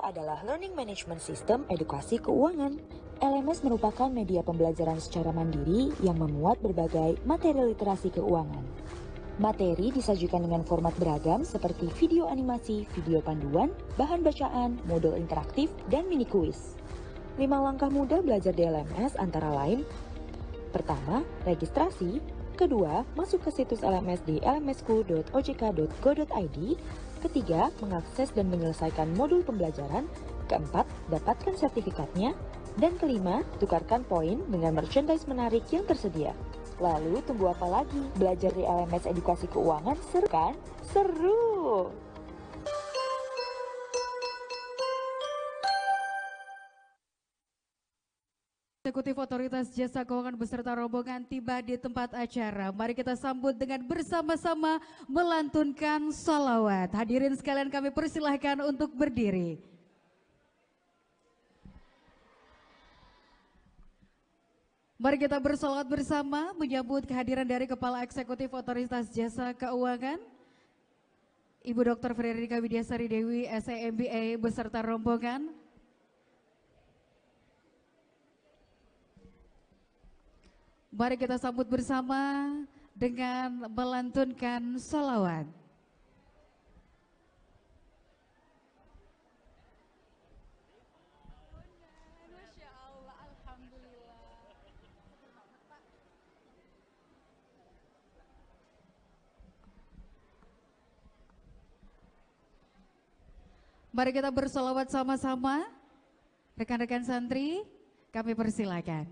adalah Learning Management System Edukasi Keuangan. LMS merupakan media pembelajaran secara mandiri yang memuat berbagai materi literasi keuangan. Materi disajikan dengan format beragam seperti video animasi, video panduan, bahan bacaan, modul interaktif, dan mini kuis. 5 langkah mudah belajar di LMS antara lain: pertama, registrasi. Kedua, masuk ke situs LMS di lmsku.ojk.go.id. Ketiga, mengakses dan menyelesaikan modul pembelajaran. Keempat, dapatkan sertifikatnya. Dan kelima, tukarkan poin dengan merchandise menarik yang tersedia. Lalu, tunggu apa lagi? Belajar di LMS Edukasi Keuangan seru kan? Seru! Eksekutif Otoritas Jasa Keuangan beserta rombongan tiba di tempat acara. Mari kita sambut dengan bersama-sama melantunkan sholawat. Hadirin sekalian kami persilahkan untuk berdiri. Mari kita bersolawat bersama menyambut kehadiran dari Kepala Eksekutif Otoritas Jasa Keuangan, Ibu Dr. Frederika Widiasari Dewi, SEMBA beserta rombongan. Mari kita sambut bersama dengan melantunkan sholawat. Masya Allah, Alhamdulillah. Mari kita bersolawat sama-sama. Rekan-rekan santri, kami persilakan.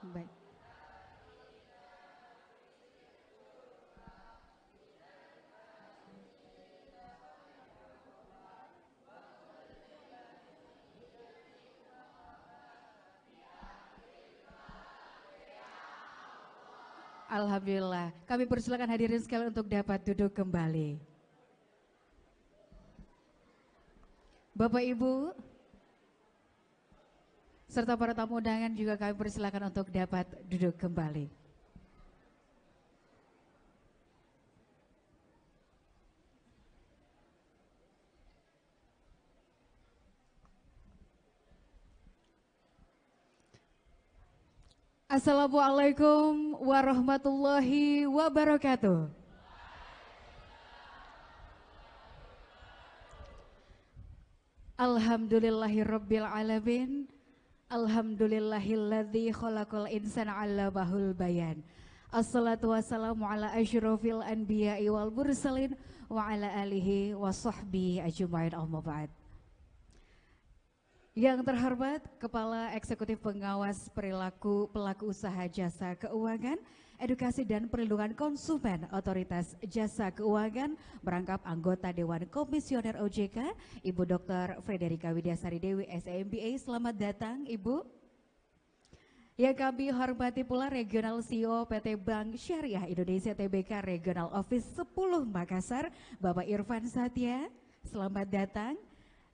Baik. Alhamdulillah, kami persilakan hadirin sekalian untuk dapat duduk kembali. Bapak Ibu, serta para tamu undangan juga kami persilakan untuk dapat duduk kembali. Assalamualaikum warahmatullahi wabarakatuh. Alhamdulillahirabbil alamin. Alhamdulillahilladzi khalaqal insana 'allamahul bayan. Assalatu wassalamu ala asyrofil anbiya'i wal mursalin wa ala alihi wa sahbihi ajma'in, amma ba'd. Yang terhormat Kepala Eksekutif Pengawas Perilaku Pelaku Usaha Jasa Keuangan, Edukasi dan Perlindungan Konsumen Otoritas Jasa Keuangan, merangkap anggota Dewan Komisioner OJK, Ibu Dr. Frederika Widiasari Dewi, SEMBA. Selamat datang Ibu. Yang kami hormati pula Regional CEO PT Bank Syariah Indonesia Tbk Regional Office 10 Makassar, Bapak Irfan Satya. Selamat datang.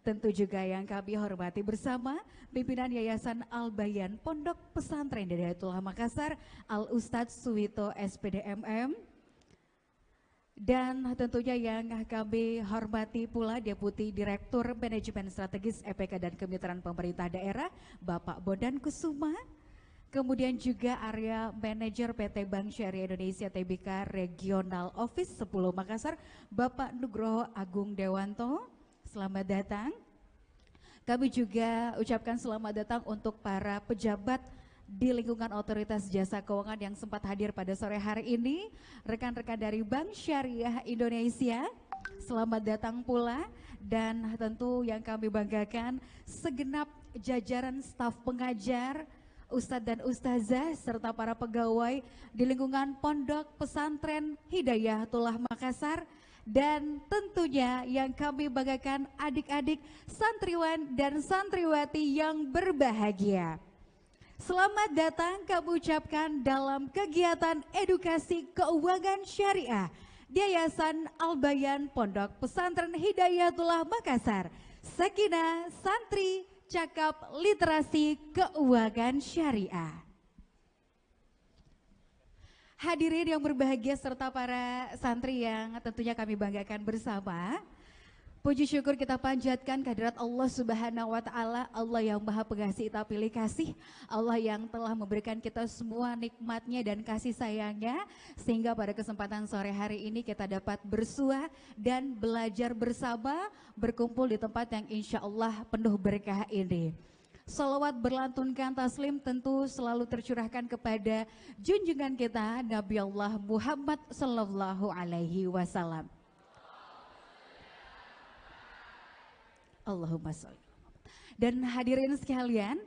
Tentu juga yang kami hormati bersama pimpinan Yayasan Al-Bayan Pondok Pesantren Hidayatullah Makassar, Al-Ustadz Suwito SPDMM. Dan tentunya yang kami hormati pula Deputi Direktur Manajemen Strategis EPK dan Kemitraan Pemerintah Daerah, Bapak Bondan Kusuma. Kemudian juga area manajer PT Bank Syariah Indonesia Tbk Regional Office 10 Makassar, Bapak Nugroho Agung Dewanto. Selamat datang. Kami juga ucapkan selamat datang untuk para pejabat di lingkungan Otoritas Jasa Keuangan yang sempat hadir pada sore hari ini, rekan-rekan dari Bank Syariah Indonesia, selamat datang pula. Dan tentu yang kami banggakan segenap jajaran staf pengajar, Ustadz dan Ustazah serta para pegawai di lingkungan Pondok Pesantren Hidayatullah Makassar. Dan tentunya yang kami banggakan adik-adik santriwan dan santriwati yang berbahagia. Selamat datang kami ucapkan dalam kegiatan edukasi keuangan syariah di Yayasan Al-Bayan Pondok Pesantren Hidayatullah Makassar. Sakinah Santri Cakap Literasi Keuangan Syariah. Hadirin yang berbahagia serta para santri yang tentunya kami banggakan bersama. Puji syukur kita panjatkan kehadirat Allah Subhanahu wa Ta'ala, Allah yang Maha Pengasih tak pilih kasih, Allah yang telah memberikan kita semua nikmatnya dan kasih sayangnya, sehingga pada kesempatan sore hari ini kita dapat bersua dan belajar bersama, berkumpul di tempat yang insya Allah penuh berkah ini. Salawat berlantunkan taslim tentu selalu tercurahkan kepada junjungan kita Nabi Allah Muhammad Sallallahu Alaihi Wasallam. Allahumma sholli. Dan hadirin sekalian,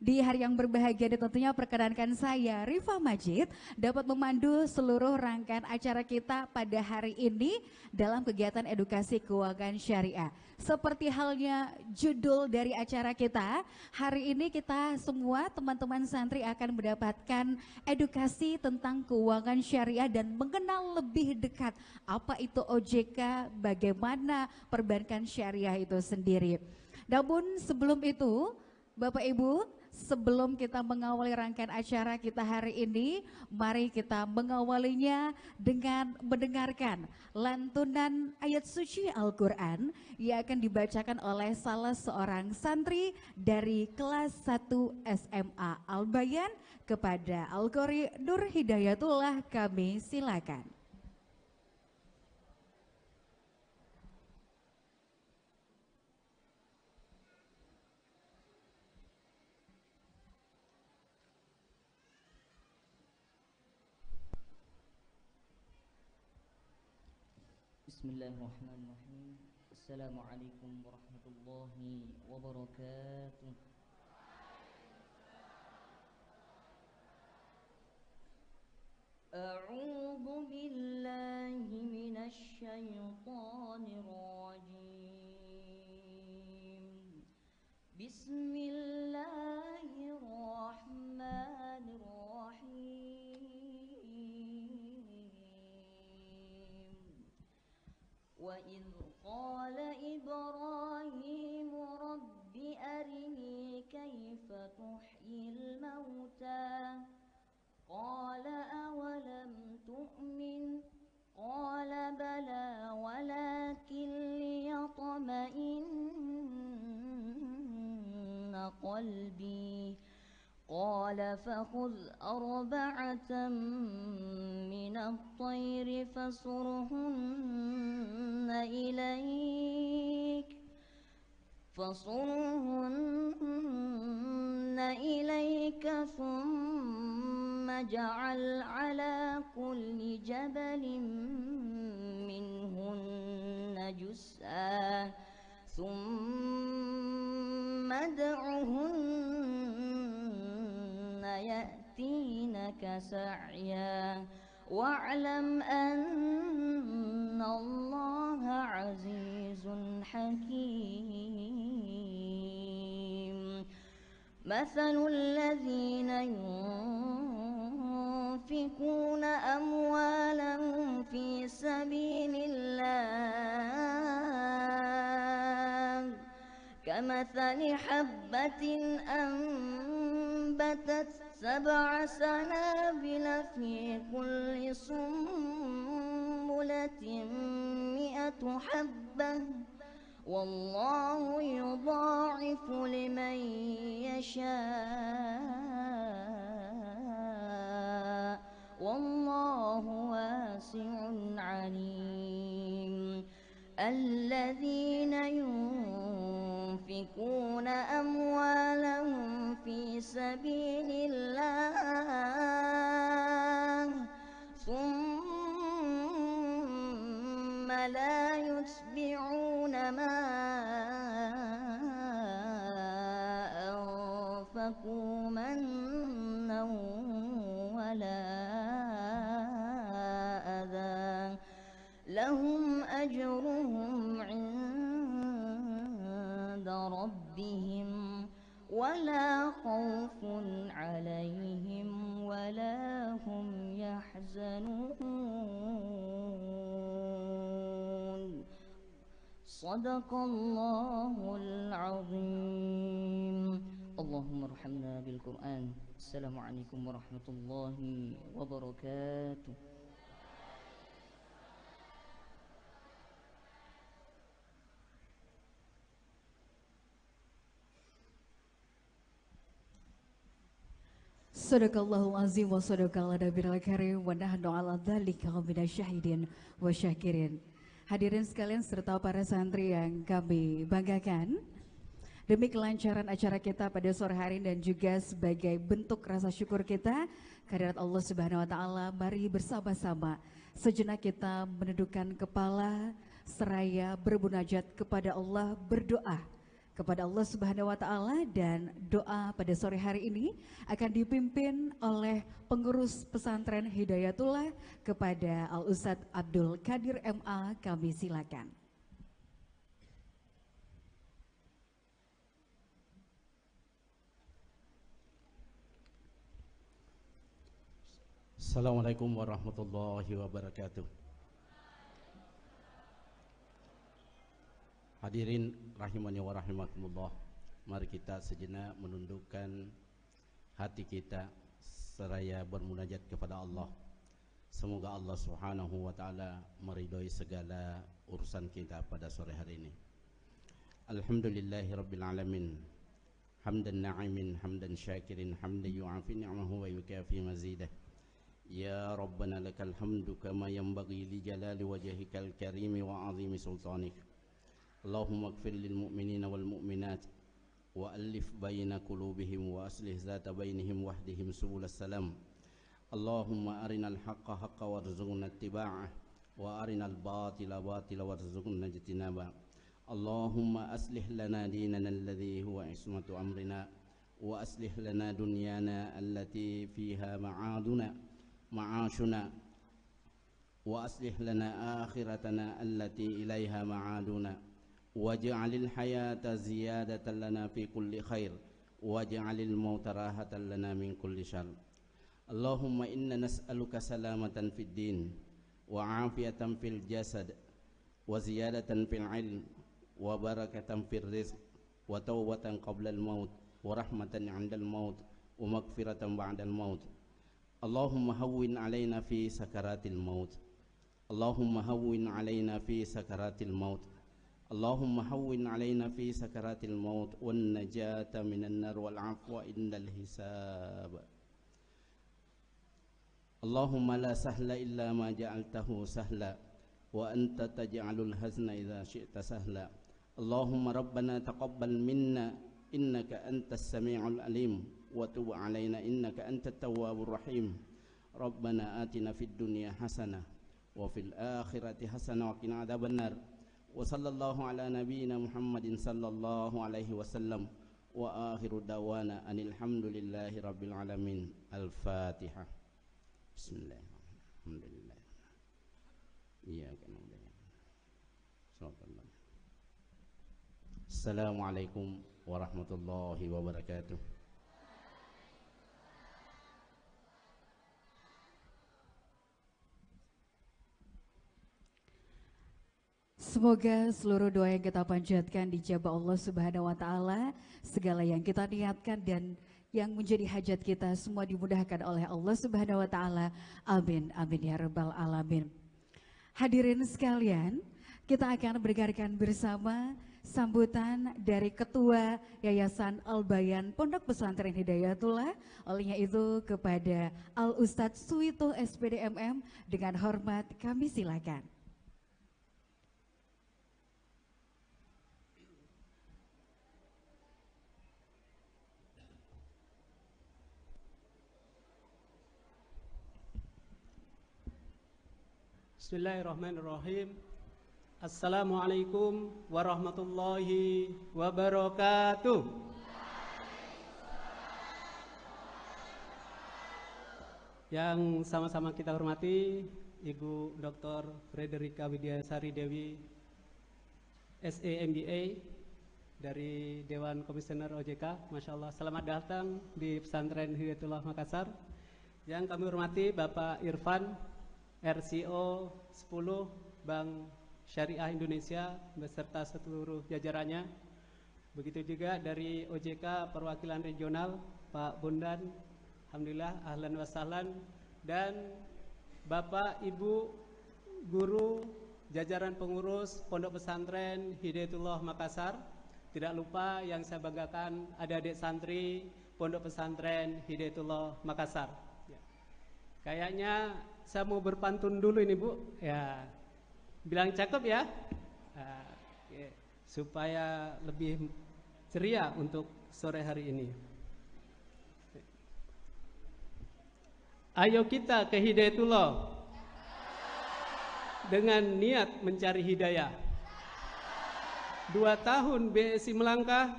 di hari yang berbahagia ini tentunya perkenankan saya Rifa Majid dapat memandu seluruh rangkaian acara kita pada hari ini dalam kegiatan edukasi keuangan syariah. Seperti halnya judul dari acara kita, hari ini kita semua teman-teman santri akan mendapatkan edukasi tentang keuangan syariah dan mengenal lebih dekat apa itu OJK, bagaimana perbankan syariah itu sendiri. Namun sebelum itu, Bapak Ibu, sebelum kita mengawali rangkaian acara kita hari ini, mari kita mengawalinya dengan mendengarkan lantunan ayat suci Al-Quran yang akan dibacakan oleh salah seorang santri dari kelas 1 SMA Al-Bayan kepada Al-Qori Nur Hidayatullah. Kami silakan. Bismillahirrahmanirrahim. Assalamualaikum warahmatullahi wabarakatuh. A'udzu billahi minasy syaithanir rajim. Bismillahirrahmanirrahim. وَإِذْ قَالَ إِبْرَاهِيمُ رَبِّ أَرِنِي كَيْفَ تُحْيِي الْمَوْتَى قَالَ أَوَلَمْ تُؤْمِنْ قَالَ بَلَى وَلَكِنْ لِيَطْمَئِنَّ قَلْبِي قال فخذ أربعة من الطير فصرهن إليك ثم اجعل على كل جبل منهن جزءا ثم ادعهن يأتينك سعيا واعلم أن الله عزيز حكيم مثل الذين ينفقون أموالهم في سبيل الله كمثل حبة أنبتت 7 سنابل في كل سنبلة 100 حبة والله يضاعف لمن يشاء والله واسع عليم. الذين ينفقون أموالهم في سبيل الله ثم لا يتبعون ما أنفقوا منا ولا أذى لهم أجرهم عند ربهم ولا خوف عليهم ولا هم يحزنون. صدق الله العظيم. اللهم ارحمنا بالقرآن. السلام عليكم ورحمة الله وبركاته. Sadaqallahul azim wa sadaqallahu nabiyil karim wa nahnu ala dzalika minasyahidin wa syakirin. Hadirin sekalian serta para santri yang kami banggakan, demi kelancaran acara kita pada sore hari dan juga sebagai bentuk rasa syukur kita kehadirat Allah Subhanahu wa taala, mari bersama-sama sejenak kita menundukkan kepala seraya bermunajat kepada Allah, berdoa kepada Allah Subhanahu wa taala, dan doa pada sore hari ini akan dipimpin oleh pengurus pesantren Hidayatullah kepada Al Ustadz Abdul Qadir MA. Kami silakan. Assalamualaikum warahmatullahi wabarakatuh. Hadirin rahimani wa rahimakumullah, mari kita sejenak menundukkan hati kita seraya bermunajat kepada Allah. Semoga Allah Subhanahu wa taala meridhoi segala urusan kita pada sore hari ini. Alhamdulillahirabbil alamin. Hamdan na'imin, hamdan syakirin, hamdan yu'afi ni'amahu wa yukafi mazidah. Ya Rabbana lakal hamdu kama yanbaghi li jalali wajhikal karimi wa 'azimi sultanik. Allahumma ighfir lil mu'minina wal mu'minat wa alif baina qulubihim wa aslih zata bainihim wahdihim subul salam. Allahumma arinal haqqa haqqa warzuqna ittiba'ah wa arinal batila batila warzuqna ijtinaba. Allahumma aslih lana dinana alladhi huwa ismatu amrina wa aslih lana dunyana allati fiha ma'ashuna wa aslih lana akhiratana allati ilaiha ma'aduna. Waj'alil hayata ziyadatan lana fi kulli khair waj'alil mauta rahatan lana min kulli syarr. Allahumma inna nas'aluka salamatan fid din wa afiyatan fil jasad wa ziyadatan fil ilm wa barakatan fil rizq wa tawbatan qabla al maut wa rahmatan 'inda al maut wa maghfiratan ba'da al maut. Allahumma hawwin 'alaina fi sakaratil maut. Allahumma hawwin 'alaina fi sakaratil maut. Allahumma hawwin 'alaina fi sakaratil maut wan najata minan nar wal 'afwa indal hisab. Allahumma la sahla illa ma ja'altahu sahla wa anta taj'alul hazna idza syi'ta sahla. Allahumma rabbana taqabbal minna innaka antas sami'ul alim wa tub 'alaina innaka antat tawwabur rahim. Rabbana atina fid dunya hasanah wa fil akhirati hasanah wa qina adzabannar. Wa sallallahu ala nabiyyina Muhammadin sallallahu alaihi wasallam wa akhiru dawana anil hamdulillahi rabbil alamin. Al-Fatihah. Bismillahirrahmanirrahim. Alhamdulillah. Iyyaka na'budu wa iyyaka nasta'in. Assalamualaikum warahmatullahi wabarakatuh. Semoga seluruh doa yang kita panjatkan dijabah Allah Subhanahu wa taala, segala yang kita niatkan dan yang menjadi hajat kita semua dimudahkan oleh Allah Subhanahu wa taala. Amin amin ya rabbal alamin. Hadirin sekalian, kita akan mendengarkan bersama sambutan dari Ketua Yayasan Al-Bayan Pondok Pesantren Hidayatullah, olehnya itu kepada Al Ustadz Suwito SPDMM, dengan hormat kami silakan. Bismillahirrahmanirrahim. Assalamualaikum warahmatullahi wabarakatuh. Yang sama-sama kita hormati Ibu Dr. Frederika Widiasari Dewi, SE MBA dari Dewan Komisioner OJK. Masya Allah, selamat datang di Pesantren Hidayatullah Makassar. Yang kami hormati Bapak Irfan, RCO 10 Bank Syariah Indonesia beserta seluruh jajarannya. Begitu juga dari OJK perwakilan regional Pak Bondan, alhamdulillah ahlan wa sahlan, dan Bapak Ibu guru jajaran pengurus Pondok Pesantren Hidayatullah Makassar. Tidak lupa yang saya banggakan adik-adik santri Pondok Pesantren Hidayatullah Makassar. Ya. Kayaknya saya mau berpantun dulu ini Bu, ya, bilang cakep ya, supaya lebih ceria untuk sore hari ini. Ayo kita ke Hidayatullah dengan niat mencari hidayah. 2 tahun BSI melangkah,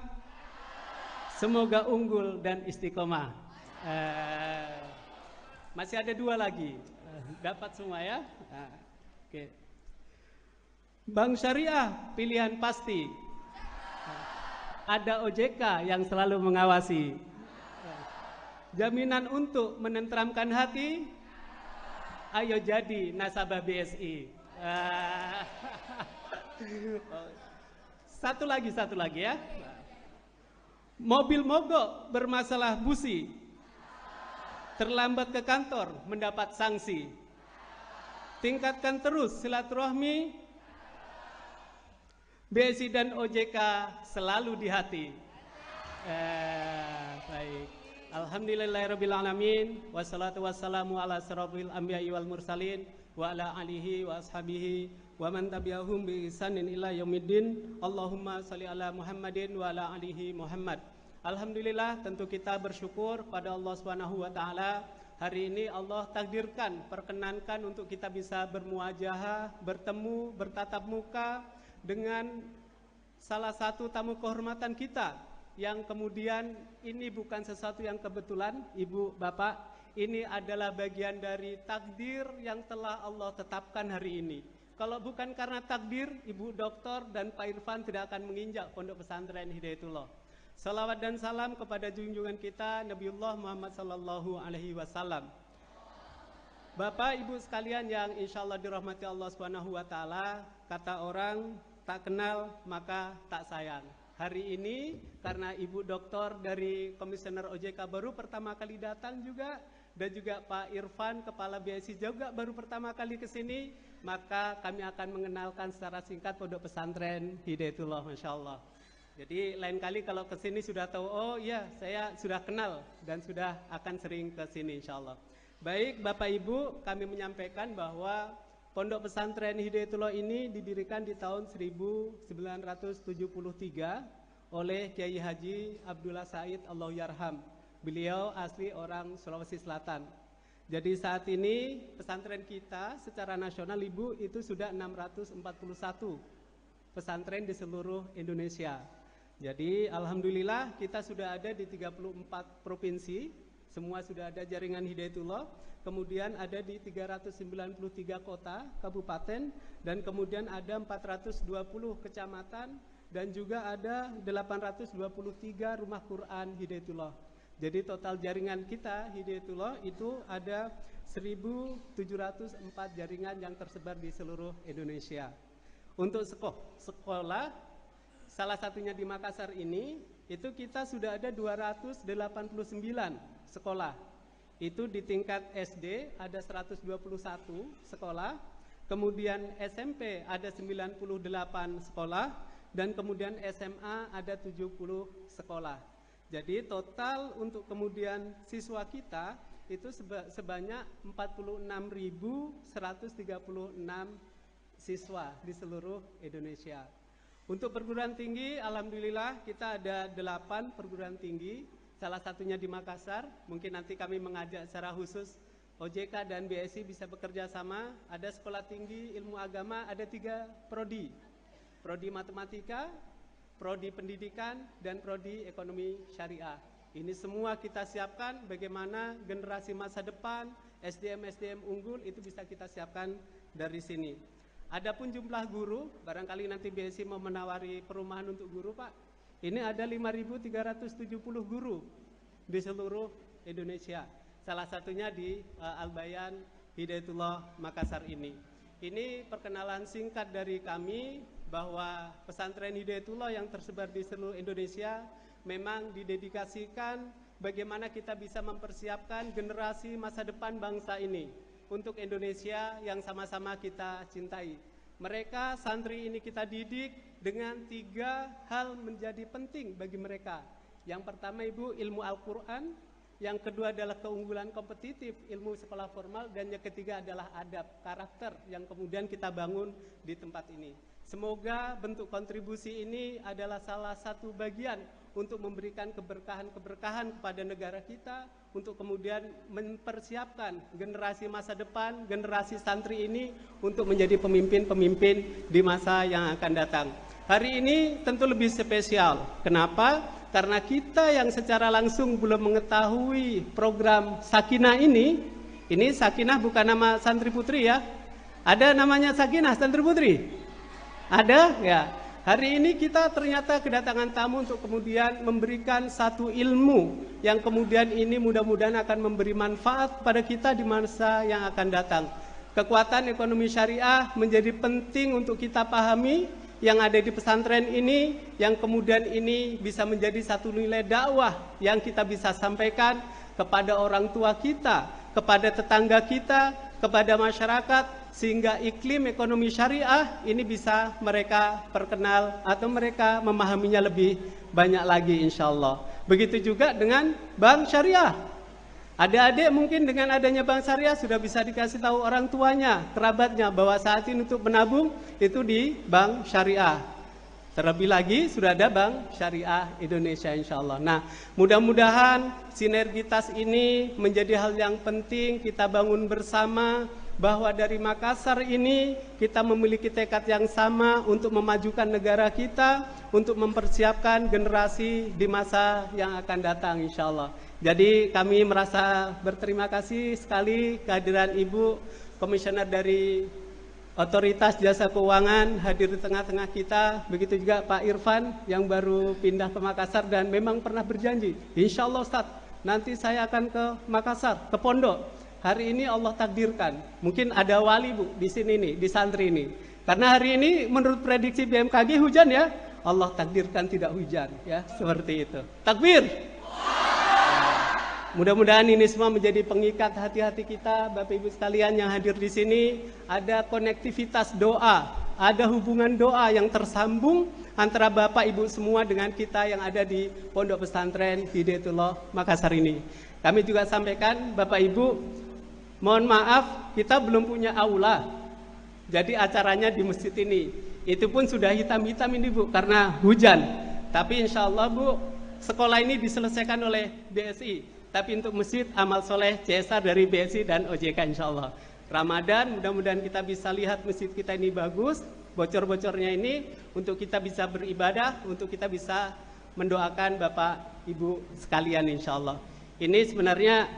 semoga unggul dan istiqomah. Masih ada 2 lagi. Dapat semua ya. Oke. Bank Syariah pilihan pasti. Ada OJK yang selalu mengawasi. Jaminan untuk menenteramkan hati. Ayo jadi nasabah BSI. Satu lagi ya. Mobil mogok bermasalah busi, terlambat ke kantor mendapat sanksi. Tingkatkan terus silaturahmi, BSI dan OJK selalu di hati. Baik. Alhamdulillahirrabbilalamin. Wassalatu wassalamu ala asrofil anbiya'i wal mursalin wa ala alihi wa ashabihi wa man tabi'ahum bi ihsanin ila yaumiddin. Allahumma salli ala Muhammadin wa ala alihi Muhammad. Alhamdulillah, tentu kita bersyukur pada Allah Subhanahu wa taala. Hari ini Allah takdirkan, perkenankan untuk kita bisa bermuajahah, bertemu, bertatap muka dengan salah satu tamu kehormatan kita, yang kemudian ini bukan sesuatu yang kebetulan, Ibu, Bapak, ini adalah bagian dari takdir yang telah Allah tetapkan hari ini. Kalau bukan karena takdir, Ibu Doktor dan Pak Irfan tidak akan menginjak Pondok Pesantren Hidayatullah. Salawat dan salam kepada junjungan kita Nabiullah Muhammad sallallahu alaihi wasallam. Bapak Ibu sekalian yang insya Allah dirahmati Allah Subhanahu wa taala, kata orang tak kenal maka tak sayang. Hari ini karena Ibu Doktor dari Komisioner OJK baru pertama kali datang juga, dan juga Pak Irfan Kepala BSI juga baru pertama kali ke sini, maka kami akan mengenalkan secara singkat Pondok Pesantren Hidayatullah, Masya Allah. Jadi lain kali kalau ke sini sudah tahu, oh iya saya sudah kenal dan sudah akan sering ke sini insya Allah. Baik Bapak Ibu, kami menyampaikan bahwa Pondok Pesantren Hidayatullah ini didirikan di tahun 1973 oleh Kiai Haji Abdullah Said Allahyarham. Beliau asli orang Sulawesi Selatan. Jadi saat ini pesantren kita secara nasional Ibu itu sudah 641 pesantren di seluruh Indonesia. Jadi alhamdulillah kita sudah ada di 34 provinsi, semua sudah ada jaringan Hidayatullah. Kemudian ada di 393 kota, kabupaten, dan kemudian ada 420 kecamatan, dan juga ada 823 rumah Quran Hidayatullah. Jadi total jaringan kita Hidayatullah itu ada 1.704 jaringan yang tersebar di seluruh Indonesia. Untuk sekolah, salah satunya di Makassar ini, itu kita sudah ada 289 sekolah. Itu di tingkat SD ada 121 sekolah, kemudian SMP ada 98 sekolah, dan kemudian SMA ada 70 sekolah. Jadi total untuk kemudian siswa kita itu sebanyak 46.136 siswa di seluruh Indonesia. Untuk perguruan tinggi, alhamdulillah kita ada 8 perguruan tinggi, salah satunya di Makassar. Mungkin nanti kami mengajak secara khusus OJK dan BSI bisa bekerja sama. Ada sekolah tinggi ilmu agama, ada 3 prodi. Prodi matematika, prodi pendidikan, dan prodi ekonomi syariah. Ini semua kita siapkan bagaimana generasi masa depan, SDM-SDM unggul itu bisa kita siapkan dari sini. Adapun jumlah guru, barangkali nanti BSI mau menawari perumahan untuk guru, Pak. Ini ada 5.370 guru di seluruh Indonesia. Salah satunya di Al-Bayan Hidayatullah Makassar ini. Ini perkenalan singkat dari kami bahwa pesantren Hidayatullah yang tersebar di seluruh Indonesia memang didedikasikan bagaimana kita bisa mempersiapkan generasi masa depan bangsa ini untuk Indonesia yang sama-sama kita cintai. Mereka santri ini kita didik dengan 3 hal menjadi penting bagi mereka. Yang pertama Ibu, ilmu Al-Quran. Yang kedua adalah keunggulan kompetitif, ilmu sekolah formal. Dan yang ketiga adalah adab, karakter yang kemudian kita bangun di tempat ini. Semoga bentuk kontribusi ini adalah salah satu bagian untuk memberikan keberkahan-keberkahan kepada negara kita, untuk kemudian mempersiapkan generasi masa depan, generasi santri ini untuk menjadi pemimpin-pemimpin di masa yang akan datang. Hari ini tentu lebih spesial. Kenapa? Karena kita yang secara langsung belum mengetahui program Sakinah ini Sakinah bukan nama santri putri ya. Ada namanya Sakinah santri putri? Ada ya. Hari ini kita ternyata kedatangan tamu untuk kemudian memberikan satu ilmu yang kemudian ini mudah-mudahan akan memberi manfaat pada kita di masa yang akan datang. Kekuatan ekonomi syariah menjadi penting untuk kita pahami yang ada di pesantren ini, yang kemudian ini bisa menjadi satu nilai dakwah yang kita bisa sampaikan kepada orang tua kita, kepada tetangga kita, kepada masyarakat, sehingga iklim ekonomi syariah ini bisa mereka perkenal atau mereka memahaminya lebih banyak lagi insya Allah. Begitu juga dengan bank syariah. Adik-adik mungkin dengan adanya bank syariah sudah bisa dikasih tahu orang tuanya, kerabatnya bahwa saat ini untuk menabung itu di bank syariah. Terlebih lagi sudah ada bank syariah Indonesia insya Allah. Nah, mudah-mudahan sinergitas ini menjadi hal yang penting kita bangun bersama, bahwa dari Makassar ini kita memiliki tekad yang sama untuk memajukan negara kita, untuk mempersiapkan generasi di masa yang akan datang insya Allah. Jadi kami merasa berterima kasih sekali kehadiran Ibu Komisioner dari Otoritas Jasa Keuangan hadir di tengah-tengah kita. Begitu juga Pak Irfan yang baru pindah ke Makassar dan memang pernah berjanji, insya Allah Ustaz, nanti saya akan ke Makassar, ke pondok. Hari ini Allah takdirkan, mungkin ada wali Bu di sini nih, di santri ini. Karena hari ini menurut prediksi BMKG hujan ya, Allah takdirkan tidak hujan ya, seperti itu. Takbir. Mudah-mudahan ini semua menjadi pengikat hati-hati kita, Bapak Ibu sekalian yang hadir di sini. Ada konektivitas doa, ada hubungan doa yang tersambung antara Bapak Ibu semua dengan kita yang ada di Pondok Pesantren Hidayatullah Makassar ini. Kami juga sampaikan Bapak Ibu, mohon maaf kita belum punya aula. Jadi acaranya di masjid ini. Itu pun sudah hitam-hitam ini Bu karena hujan. Tapi insya Allah Bu, sekolah ini diselesaikan oleh BSI. Tapi untuk masjid amal soleh CSR dari BSI dan OJK insya Allah. Ramadan mudah-mudahan kita bisa lihat masjid kita ini bagus. Bocor-bocornya ini untuk kita bisa beribadah, untuk kita bisa mendoakan Bapak Ibu sekalian insya Allah. Ini sebenarnya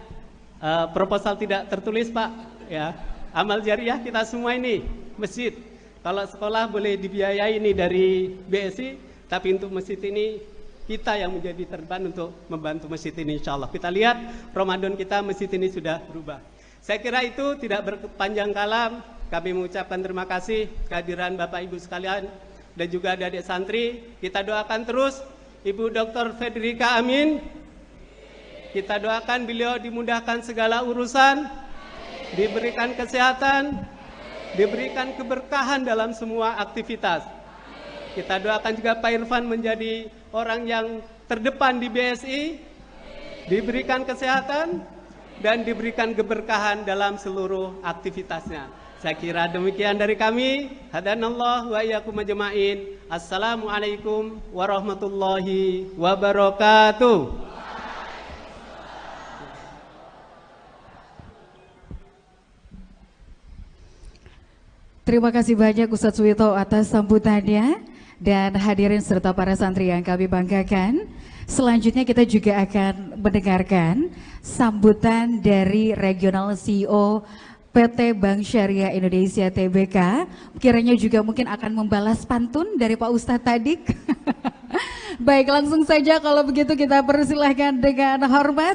proposal tidak tertulis Pak ya. Amal jariah kita semua ini masjid. Kalau sekolah boleh dibiayai ini dari BSI, tapi untuk masjid ini kita yang menjadi terban untuk membantu masjid ini insya Allah. Kita lihat Ramadan kita masjid ini sudah berubah. Saya kira itu tidak berpanjang kalam. Kami mengucapkan terima kasih kehadiran Bapak Ibu sekalian dan juga adik-adik santri. Kita doakan terus Ibu Dr. Fedrika Amin. Kita doakan beliau dimudahkan segala urusan, diberikan kesehatan, diberikan keberkahan dalam semua aktivitas. Kita doakan juga Pak Irfan menjadi orang yang terdepan di BSI, diberikan kesehatan, dan diberikan keberkahan dalam seluruh aktivitasnya. Saya kira demikian dari kami. Hadanallah wa iyyakum ajma'in. Assalamualaikum warahmatullahi wabarakatuh. Terima kasih banyak Ustadz Suwito atas sambutannya dan hadirin serta para santri yang kami banggakan. Selanjutnya kita juga akan mendengarkan sambutan dari Regional CEO PT Bank Syariah Indonesia Tbk. Kiranya juga mungkin akan membalas pantun dari Pak Ustadz tadi. Baik, langsung saja kalau begitu kita persilahkan dengan hormat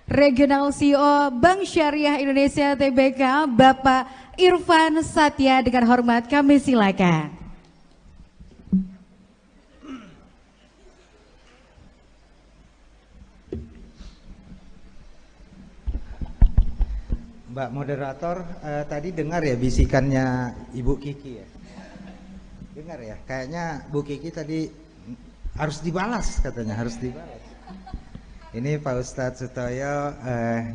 Regional CEO Bank Syariah Indonesia Tbk, Bapak Irfan Satya, dengan hormat kami silakan. Mbak moderator, tadi dengar ya bisikannya Ibu Kiki ya? Dengar ya? Kayaknya Bu Kiki tadi harus dibalas katanya, harus dibalas. Ini Pak Ustadz Sutoyo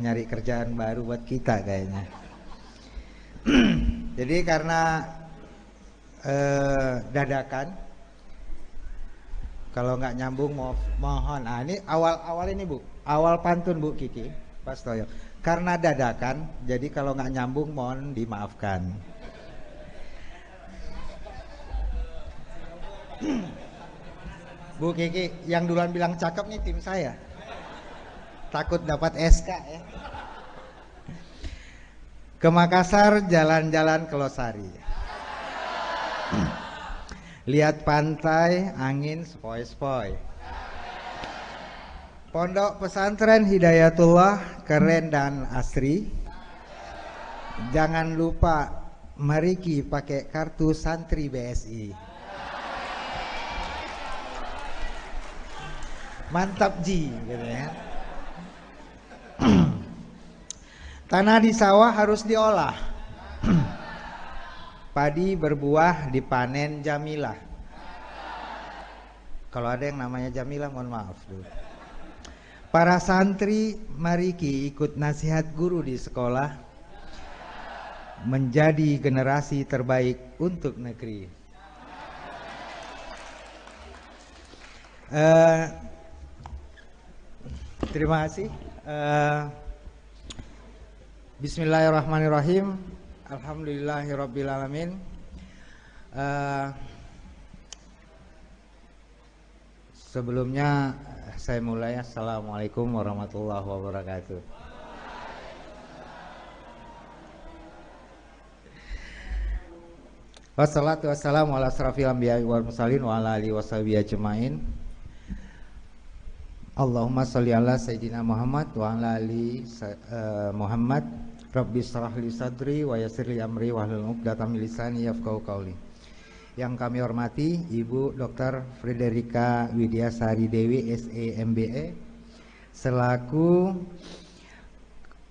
nyari kerjaan baru buat kita kayaknya. Jadi karena dadakan, kalau nggak nyambung mohon. Ini awal ini Bu, awal pantun Bu Kiki, Pak Sutoyo. Karena dadakan, jadi kalau nggak nyambung mohon dimaafkan. Bu Kiki, yang duluan bilang cakep nih tim saya. Takut dapat SK ya. Ke Makassar jalan-jalan ke Losari. Lihat pantai, angin sepoi-sepoi. Pondok pesantren Hidayatullah keren dan asri. Jangan lupa Mariki pakai kartu santri BSI. Mantap Ji gitu ya. Tanah di sawah harus diolah. Padi berbuah dipanen Jamilah. Kalau ada yang namanya Jamilah mohon maaf dulu. Para santri mariki ikut nasihat guru di sekolah, menjadi generasi terbaik untuk negeri. Terima kasih. Bismillahirrahmanirrahim. Alhamdulillahirrabbilalamin. Sebelumnya saya mulai. Assalamualaikum warahmatullahi wabarakatuh. Wassalatu wassalamu ala asrafil anbiya'i wal mursalin wa ala alihi washabihi ajmain. Allahumma sholli ala sayyidina Muhammad wa ala ali Muhammad. Rabbi shrah li sadri wa yassir li amri wahlul 'uqdatam min lisani yafqahu qawli. Yang kami hormati Ibu Dr. Frederika Widyasari Dewi SEMBE selaku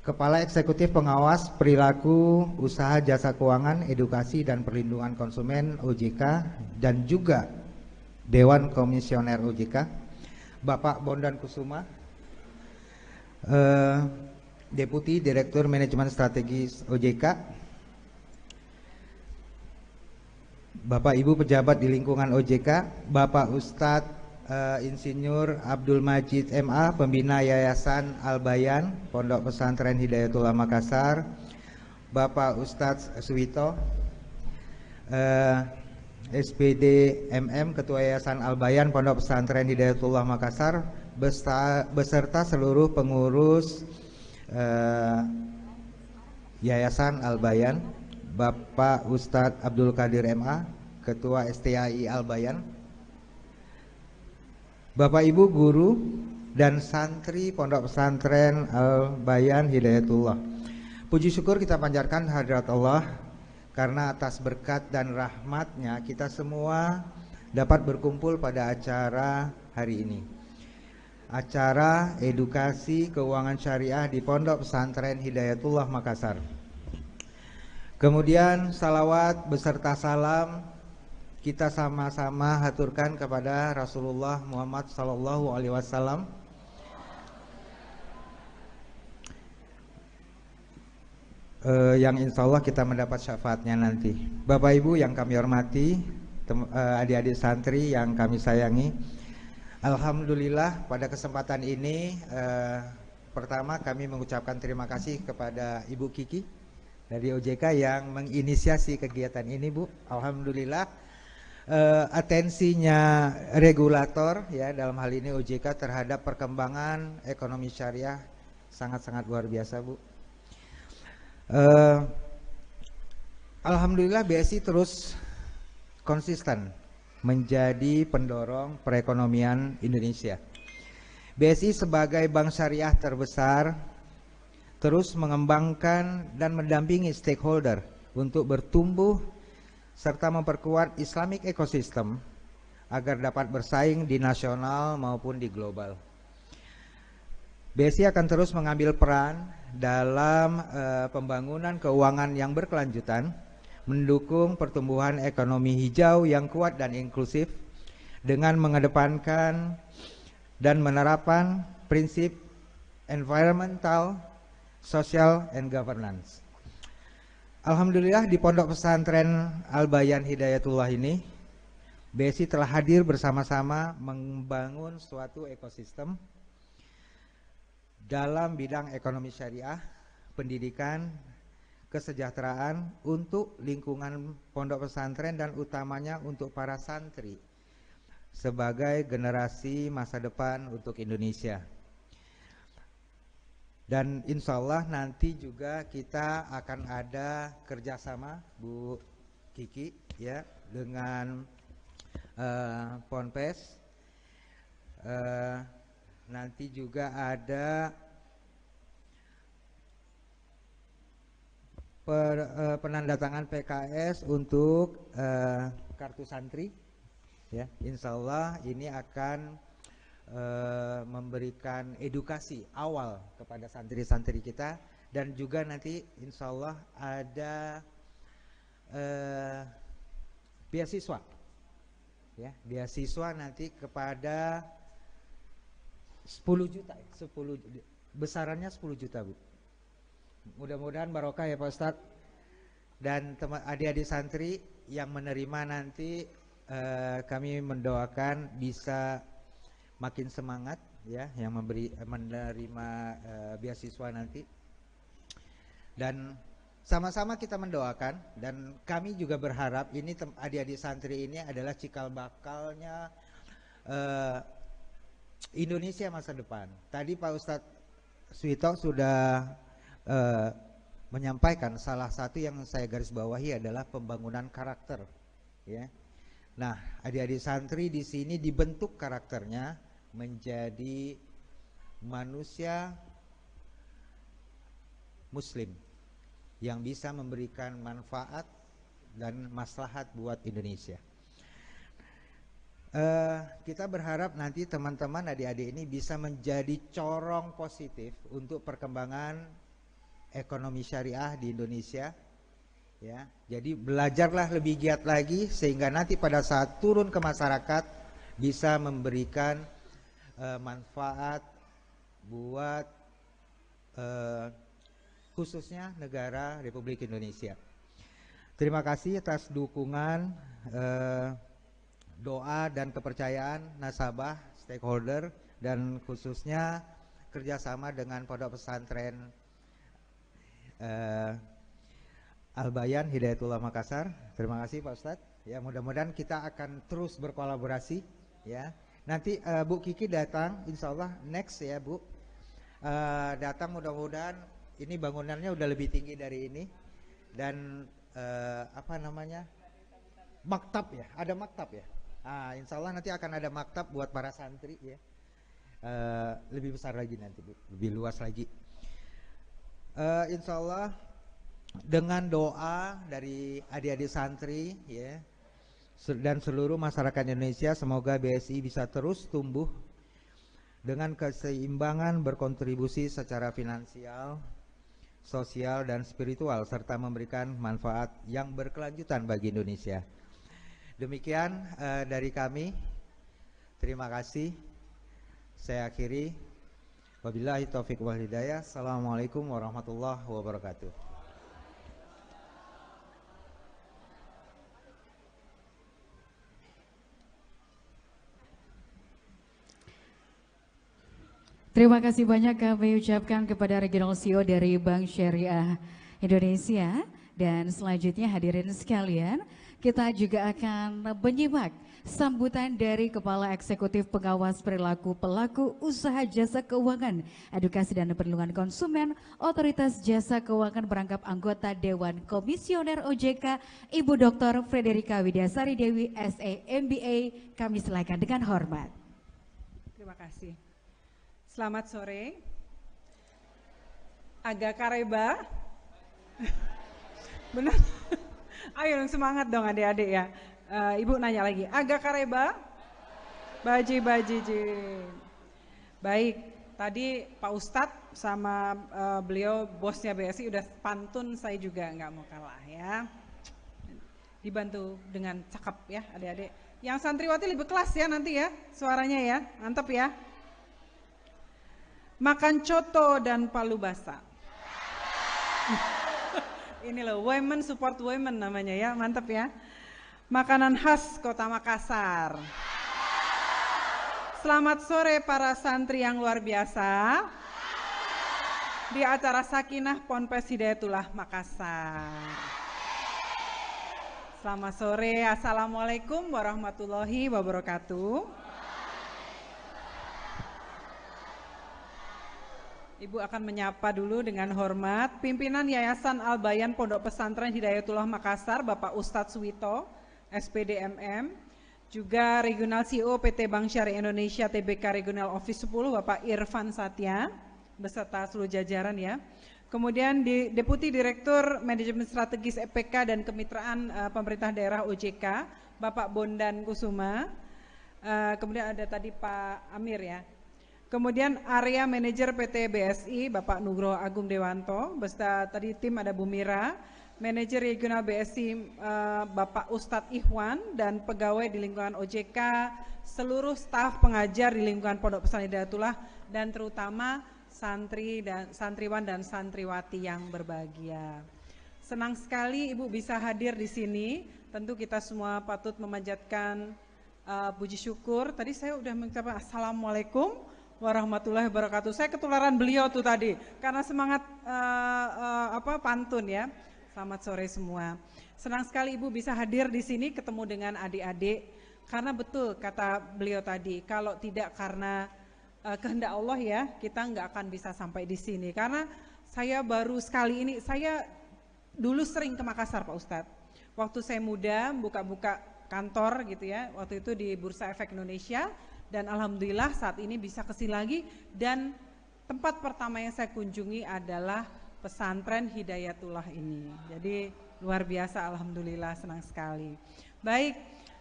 Kepala Eksekutif Pengawas Perilaku Usaha Jasa Keuangan, Edukasi dan Perlindungan Konsumen OJK, dan juga Dewan Komisioner OJK, Bapak Bondan Kusuma, Deputi Direktur Manajemen Strategis OJK, Bapak Ibu pejabat di lingkungan OJK, Bapak Ustadz Insinyur Abdul Majid MA, Pembina Yayasan Al-Bayan Pondok Pesantren Hidayatullah Makassar, Bapak Ustadz Suwito SPD MM, Ketua Yayasan Al-Bayan Pondok Pesantren Hidayatullah Makassar, beserta seluruh pengurus Yayasan Al-Bayan, Bapak Ustadz Abdul Qadir MA, Ketua STAI Al-Bayan, Bapak Ibu guru dan santri Pondok Pesantren Al-Bayan Hidayatullah, Puji syukur kita panjatkan hadirat Allah karena atas berkat dan rahmatnya kita semua dapat berkumpul pada acara hari ini. Acara edukasi keuangan syariah di Pondok Pesantren Hidayatullah Makassar. Kemudian salawat beserta salam kita sama-sama haturkan kepada Rasulullah Muhammad sallallahu alaihi wasallam. Yang insya Allah kita mendapat syafaatnya nanti. Bapak Ibu yang kami hormati, adik-adik santri yang kami sayangi, alhamdulillah pada kesempatan ini pertama kami mengucapkan terima kasih kepada Ibu Kiki dari OJK yang menginisiasi kegiatan ini, Bu. Alhamdulillah atensinya regulator ya dalam hal ini OJK terhadap perkembangan ekonomi syariah sangat-sangat luar biasa, Bu. Alhamdulillah BSI terus konsisten menjadi pendorong perekonomian Indonesia. BSI sebagai bank syariah terbesar terus mengembangkan dan mendampingi stakeholder untuk bertumbuh serta memperkuat Islamic ecosystem agar dapat bersaing di nasional maupun di global. BSI akan terus mengambil peran dalam pembangunan keuangan yang berkelanjutan, mendukung pertumbuhan ekonomi hijau yang kuat dan inklusif dengan mengedepankan dan menerapkan prinsip environmental, social, and governance. Alhamdulillah di Pondok Pesantren Al-Bayan Hidayatullah ini BSI telah hadir bersama-sama membangun suatu ekosistem dalam bidang ekonomi syariah, pendidikan, kesejahteraan untuk lingkungan pondok pesantren dan utamanya untuk para santri sebagai generasi masa depan untuk Indonesia. Dan insya Allah nanti juga kita akan ada kerjasama Bu Kiki ya dengan Ponpes. Nanti juga ada penandatangan PKS untuk kartu santri ya. Insya Allah ini akan memberikan edukasi awal kepada santri-santri kita dan juga nanti insya Allah ada beasiswa ya, beasiswa nanti kepada 10 juta, 10 besarannya 10 juta, Bu. Mudah-mudahan barokah ya Pak Ustadz. Dan adik-adik santri yang menerima nanti kami mendoakan bisa makin semangat ya yang menerima beasiswa nanti. Dan sama-sama kita mendoakan dan kami juga berharap ini adik-adik santri ini adalah cikal bakalnya Indonesia masa depan. Tadi Pak Ustadz Suwito sudah menyampaikan salah satu yang saya garis bawahi adalah pembangunan karakter ya. Nah, adik-adik santri di sini dibentuk karakternya menjadi manusia muslim yang bisa memberikan manfaat dan maslahat buat Indonesia. Kita berharap nanti teman-teman adik-adik ini bisa menjadi corong positif untuk perkembangan ekonomi syariah di Indonesia ya. Jadi belajarlah lebih giat lagi sehingga nanti pada saat turun ke masyarakat bisa memberikan manfaat buat khususnya negara Republik Indonesia. Terima kasih atas dukungan doa dan kepercayaan nasabah, stakeholder, dan khususnya kerjasama dengan Pondok Pesantren Al-Bayan Hidayatullah Makassar. Terima kasih Pak Ustadz. Ya mudah-mudahan kita akan terus berkolaborasi. Ya nanti Bu Kiki datang, insya Allah next ya Bu. Datang mudah-mudahan ini bangunannya udah lebih tinggi dari ini dan apa namanya maktab ya, ada maktab ya. Insya Allah nanti akan ada maktab buat para santri ya, lebih besar lagi nanti Bu, lebih luas lagi. Insya Allah dengan doa dari adik-adik santri ya dan seluruh masyarakat Indonesia, semoga BSI bisa terus tumbuh dengan keseimbangan, berkontribusi secara finansial, sosial dan spiritual, serta memberikan manfaat yang berkelanjutan bagi Indonesia. Demikian dari kami. Terima kasih. Saya akhiri. Wabillahi taufiq wal hidayah. Assalamualaikum warahmatullahi wabarakatuh. Terima kasih banyak kami ucapkan kepada Regional CEO dari Bank Syariah Indonesia. Dan selanjutnya hadirin sekalian, kita juga akan menyimak sambutan dari Kepala Eksekutif Pengawas Perilaku Pelaku Usaha Jasa Keuangan, Edukasi dan Perlindungan Konsumen, Otoritas Jasa Keuangan berangkap anggota Dewan Komisioner OJK, Ibu Dr. Frederika Widyasari Dewi, SE MBA. Kami silakan dengan hormat. Terima kasih. Selamat sore. Agak kareba. Benar? Ayo dong semangat dong adik-adik ya. Ibu nanya lagi, agak kareba? Baji. Baik, tadi Pak Ustadz sama beliau bosnya BSI udah pantun, saya juga nggak mau kalah ya. Dibantu dengan cakep ya adik-adik. Yang santriwati lebih kelas ya nanti ya, suaranya ya, mantap ya. Makan coto dan palu basah. Ini loh, women support women namanya ya, mantap ya. Makanan khas Kota Makassar. Selamat sore para santri yang luar biasa. Di acara Sakinah Ponpes Hidayatullah Makassar. Selamat sore, Assalamualaikum warahmatullahi wabarakatuh. Ibu akan menyapa dulu dengan hormat pimpinan Yayasan Al-Bayan Pondok Pesantren Hidayatullah Makassar, Bapak Ustadz Suwito, SPD MM, juga Regional CEO PT Bank Syariah Indonesia TBK Regional Office 10, Bapak Irfan Satya, beserta seluruh jajaran ya. Kemudian Deputi Direktur Manajemen Strategis EPK dan Kemitraan Pemerintah Daerah OJK, Bapak Bondan Kusuma, kemudian ada tadi Pak Amir ya. Kemudian Area Manajer PT BSI, Bapak Nugroho Agung Dewanto, beserta tadi tim ada Bu Mira, Manajer Regional BSI Bapak Ustadz Ikhwan, dan pegawai di lingkungan OJK, seluruh staf pengajar di lingkungan Pondok Pesantren Hidayatullah, dan terutama santri dan santriwan dan santriwati yang berbahagia. Senang sekali Ibu bisa hadir di sini. Tentu kita semua patut memanjatkan puji syukur. Tadi saya udah mengucapkan Assalamualaikum warahmatullahi wabarakatuh. Saya ketularan beliau tuh tadi karena semangat pantun ya. Selamat sore semua. Senang sekali Ibu bisa hadir di sini ketemu dengan adik-adik karena betul kata beliau tadi, kalau tidak karena kehendak Allah ya, kita nggak akan bisa sampai di sini. Karena saya baru sekali ini, saya dulu sering ke Makassar Pak Ustadz. Waktu saya muda buka-buka kantor gitu ya, waktu itu di Bursa Efek Indonesia. Dan alhamdulillah saat ini bisa kesini lagi, dan tempat pertama yang saya kunjungi adalah pesantren Hidayatullah ini. Jadi luar biasa, alhamdulillah, senang sekali. Baik,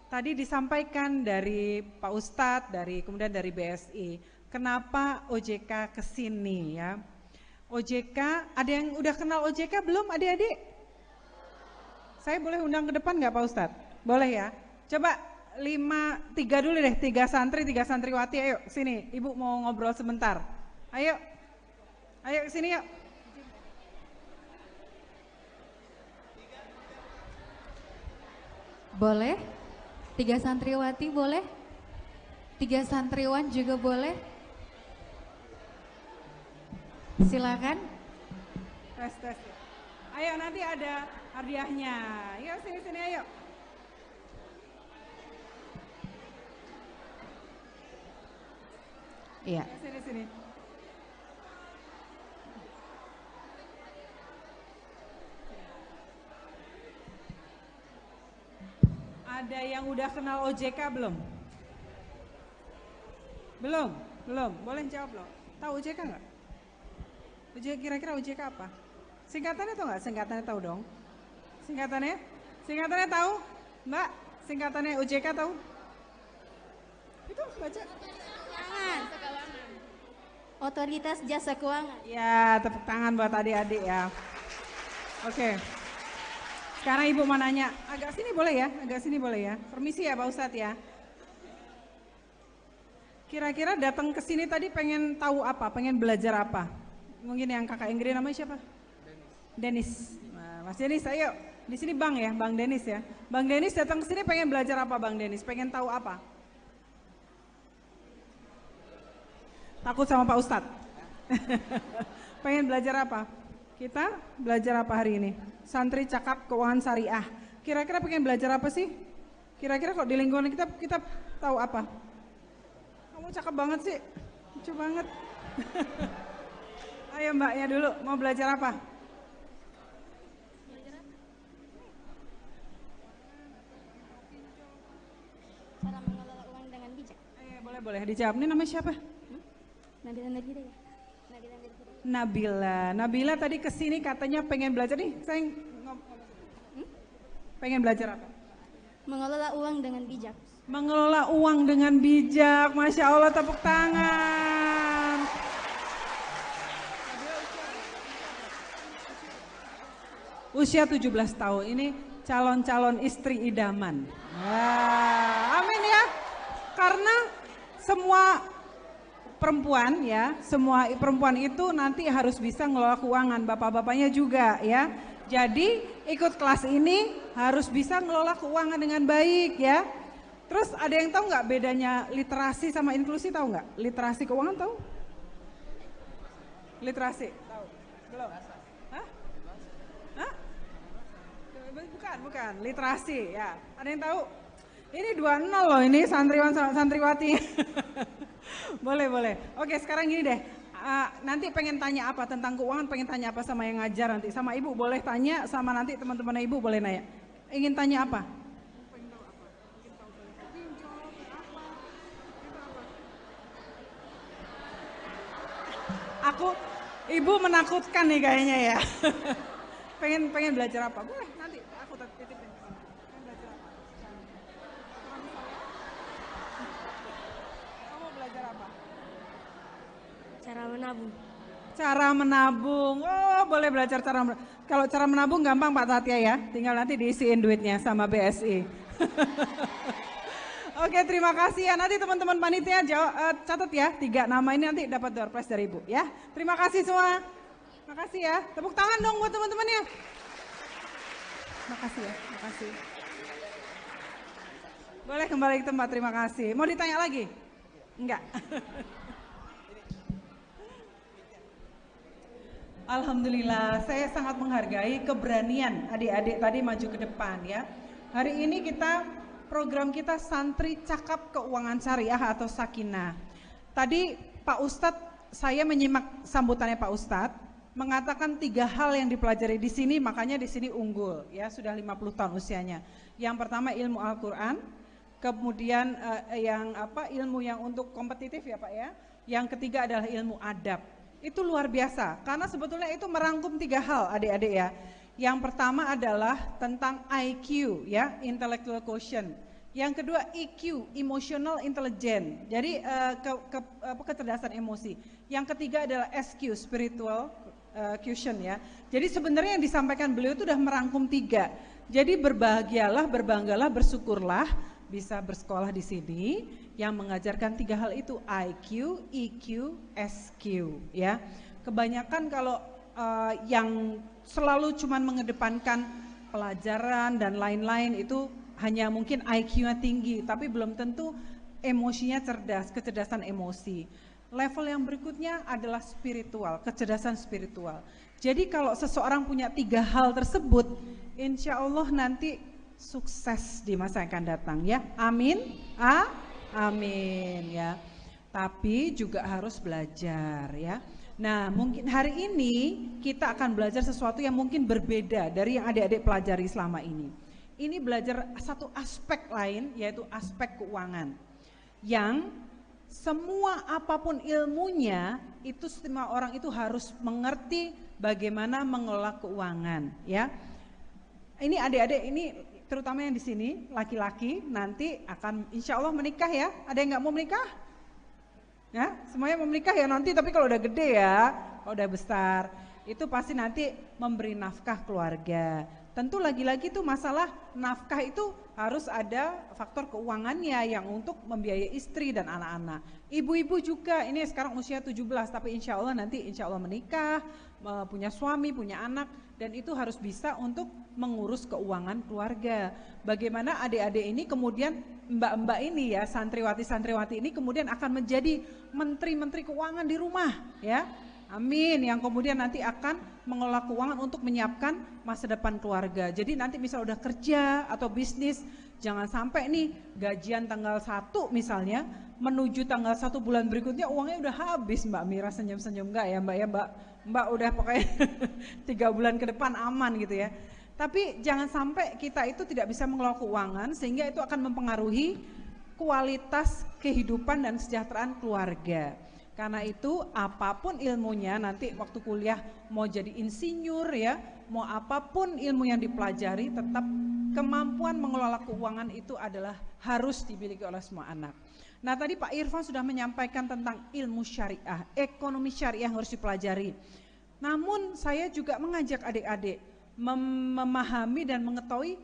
tadi disampaikan dari Pak Ustadz, kemudian dari BSI, kenapa OJK kesini ya? OJK, ada yang udah kenal OJK belum adik-adik? Saya boleh undang ke depan nggak Pak Ustadz? Boleh ya? Coba 3 dulu deh, 3 santri, 3 santriwati, ayo sini, Ibu mau ngobrol sebentar. Ayo sini yuk. Boleh? 3 santriwati boleh? 3 santriwan juga boleh? Silakan. Tes. Ayo nanti ada hadiahnya. Yuk sini ayo. Iya. Sini. Ada yang udah kenal OJK belum? Belum. Boleh jawab loh. Tahu OJK nggak? Kira-kira OJK apa? Singkatannya tahu nggak? Singkatannya tahu dong. Singkatannya? Singkatannya tahu? Mbak, singkatannya OJK tahu? Itu baca. Otoritas Jasa Keuangan. Ya, tepuk tangan buat adik-adik ya. Oke. Sekarang Ibu mau nanya, agak sini boleh ya? Agak sini boleh ya? Permisi ya Pak Ustadz ya. Kira-kira datang ke sini tadi pengen tahu apa? Pengen belajar apa? Mungkin yang kakak Inggris namanya siapa? Denis. Nah, Mas Denis, ayo. Di sini Bang ya, Bang Denis ya. Bang Denis datang ke sini pengen belajar apa Bang Denis? Pengen tahu apa? Takut sama Pak Ustadz. Pengen belajar apa? Kita belajar apa hari ini? Santri Cakap Keuangan Syariah. Kira-kira pengen belajar apa sih? Kira-kira kok di lingkungan kita tahu apa? Kamu cakep banget sih. Lucu banget. Ayo mbaknya dulu, mau belajar apa? Cara mengelola uang dengan bijak. Boleh dijawab. Ini namanya siapa? Nabila Nurhidayah. Nabila Nurhidayah. Nabila tadi kesini katanya pengen belajar nih. Saya pengen belajar apa? Mengelola uang dengan bijak. Mengelola uang dengan bijak. Masya Allah, tepuk tangan. Usia 17 tahun. Ini calon-calon istri idaman. Wah, amin ya. Karena semua perempuan ya, semua perempuan itu nanti harus bisa ngelola keuangan, bapak-bapaknya juga ya. Jadi ikut kelas ini harus bisa ngelola keuangan dengan baik ya. Terus ada yang tahu nggak bedanya literasi sama inklusi, tahu nggak? Literasi keuangan tahu? Literasi tahu? Belum? Hah? Hah? Bukan, literasi ya. Ada yang tahu? Ini 2-0 loh, ini santriwan santriwati. Boleh. Oke, sekarang gini deh. Nanti pengen tanya apa tentang keuangan, pengen tanya apa sama yang ngajar nanti. Sama ibu boleh tanya, sama nanti teman-teman ibu boleh nanya. Ingin tanya apa? Ibu menakutkan nih kayaknya ya. pengen belajar apa? Boleh, nanti aku titipin. Pengen belajar apa? Kamu belajar apa? Cara menabung. Cara menabung. Oh, boleh belajar cara menabung. Kalau cara menabung gampang Pak Tatya ya. Tinggal nanti diisiin duitnya sama BSI. Oke, terima kasih ya. Nanti teman-teman panitia catat ya. 3 nama ini nanti dapat door prize dari Ibu ya. Terima kasih semua. Makasih ya. Tepuk tangan dong buat teman-temannya. Makasih ya. Makasih. Boleh kembali ke tempat. Terima kasih. Mau ditanya lagi? Enggak. Alhamdulillah, saya sangat menghargai keberanian adik-adik tadi maju ke depan ya. Hari ini program kita Santri Cakap Keuangan Syariah atau Sakinah. Tadi Pak Ustadz, saya menyimak sambutannya Pak Ustadz, mengatakan 3 hal yang dipelajari di sini, makanya di sini unggul ya, sudah 50 tahun usianya. Yang pertama ilmu Al-Qur'an, kemudian ilmu yang untuk kompetitif ya Pak ya. Yang ketiga adalah ilmu adab. Itu luar biasa, karena sebetulnya itu merangkum 3 hal adik-adik ya. Yang pertama adalah tentang IQ ya, intellectual quotient. Yang kedua EQ, emotional intelligence, jadi kecerdasan emosi. Yang ketiga adalah SQ, spiritual quotient ya. Jadi sebenarnya yang disampaikan beliau itu sudah merangkum 3. Jadi berbahagialah, berbanggalah, bersyukurlah bisa bersekolah di sini yang mengajarkan 3 hal itu, IQ, EQ, SQ ya. Kebanyakan kalau yang selalu cuman mengedepankan pelajaran dan lain-lain itu hanya mungkin IQ-nya tinggi, tapi belum tentu emosinya cerdas, kecerdasan emosi. Level yang berikutnya adalah spiritual, kecerdasan spiritual. Jadi kalau seseorang punya 3 hal tersebut, insya Allah nanti sukses di masa yang akan datang ya. Amin. Amin ya. Tapi juga harus belajar ya. Nah, mungkin hari ini kita akan belajar sesuatu yang mungkin berbeda dari yang adik-adik pelajari selama ini. Ini belajar satu aspek lain, yaitu aspek keuangan. Yang semua apapun ilmunya itu semua orang itu harus mengerti bagaimana mengelola keuangan, ya. Ini adik-adik ini terutama yang di sini laki-laki nanti akan insya Allah menikah ya. Ada yang nggak mau menikah? Ya, semuanya mau menikah ya nanti. Tapi kalau udah gede ya, kalau udah besar, itu pasti nanti memberi nafkah keluarga. Tentu lagi-lagi tuh masalah nafkah itu harus ada faktor keuangannya yang untuk membiayai istri dan anak-anak. Ibu-ibu juga ini sekarang usia 17 tapi insya Allah nanti insya Allah menikah, punya suami, punya anak, dan itu harus bisa untuk mengurus keuangan keluarga. Bagaimana adik-adik ini kemudian mbak-mbak ini ya, santriwati-santriwati ini kemudian akan menjadi menteri-menteri keuangan di rumah ya. Amin, yang kemudian nanti akan mengelola keuangan untuk menyiapkan masa depan keluarga. Jadi nanti misal udah kerja atau bisnis, jangan sampai nih gajian tanggal 1 misalnya, menuju tanggal 1 bulan berikutnya uangnya udah habis. Mbak Mira senyum-senyum, enggak ya Mbak ya, Mbak udah pokoknya 3 bulan ke depan aman gitu ya. Tapi jangan sampai kita itu tidak bisa mengelola keuangan sehingga itu akan mempengaruhi kualitas kehidupan dan kesejahteraan keluarga. Karena itu apapun ilmunya nanti waktu kuliah mau jadi insinyur ya, mau apapun ilmu yang dipelajari tetap kemampuan mengelola keuangan itu adalah harus dimiliki oleh semua anak. Nah tadi Pak Irfan sudah menyampaikan tentang ilmu syariah, ekonomi syariah yang harus dipelajari. Namun saya juga mengajak adik-adik memahami dan mengetahui